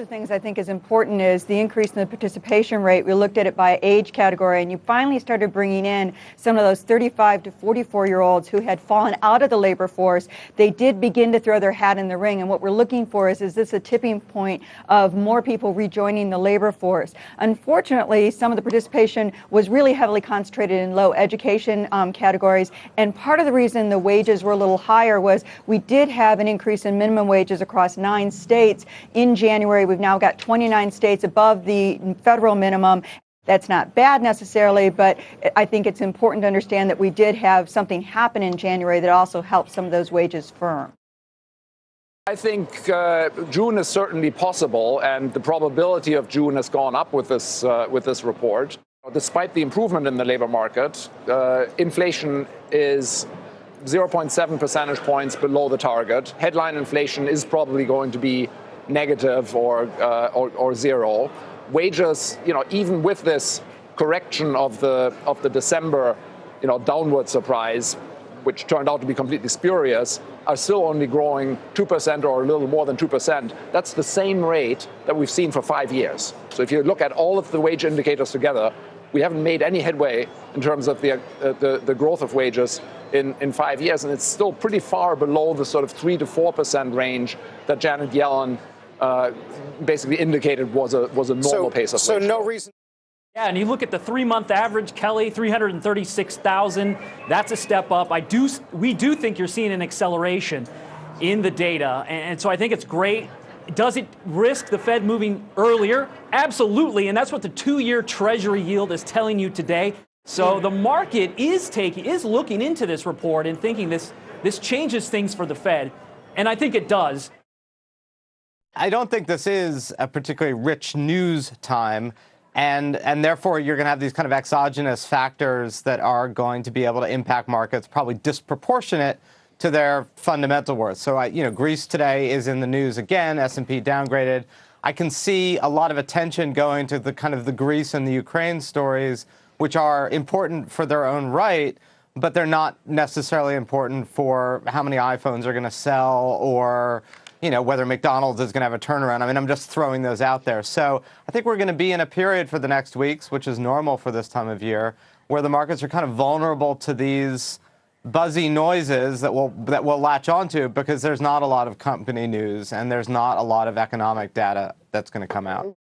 of the things I think is important is the increase in the participation rate. We looked at it by age category, and you finally started bringing in some of those 35 to 44-year-olds who had fallen out of the labor force. They did begin to throw their hat in the ring, and what we're looking for is this a tipping point of more people rejoining the labor force? Unfortunately, some of the participation was really heavily concentrated in low education categories, and part of the reason the wages were a little higher was we did have an increase in minimum wages across 9 states. In January, we've now got 29 states above the federal minimum. That's not bad necessarily, but I think it's important to understand that we did have something happen in January that also helped some of those wages firm. I think June is certainly possible, and the probability of June has gone up with this report. Despite the improvement in the labor market, inflation is 0.7 percentage points below the target. Headline inflation is probably going to be negative or zero. Wages, even with this correction of the December, downward surprise, which turned out to be completely spurious, are still only growing 2% or a little more than 2%. That's the same rate that we've seen for 5 years. So if you look at all of the wage indicators together, we haven't made any headway in terms of the growth of wages in 5 years, and it's still pretty far below the sort of 3 to 4% range that Janet Yellen basically indicated was a normal pace of wage growth. No reason. Yeah, and you look at the 3-month average, Kelly, 336,000. That's a step up. We do think you're seeing an acceleration in the data, and so I think it's great. Does it risk the Fed moving earlier? Absolutely, and that's what the 2-year Treasury yield is telling you today. So the market is looking into this report and thinking this changes things for the Fed, and I think it does. I don't think this is a particularly rich news time, and therefore you're going to have these kind of exogenous factors that are going to be able to impact markets, probably disproportionate to their fundamental worth. So, Greece today is in the news again, S&P downgraded. I can see a lot of attention going to the kind of the Greece and the Ukraine stories, which are important for their own right, but they're not necessarily important for how many iPhones are going to sell or, whether McDonald's is going to have a turnaround. I mean, I'm just throwing those out there. So I think we're going to be in a period for the next weeks, which is normal for this time of year, where the markets are kind of vulnerable to these buzzy noises that we'll latch onto because there's not a lot of company news and there's not a lot of economic data that's going to come out.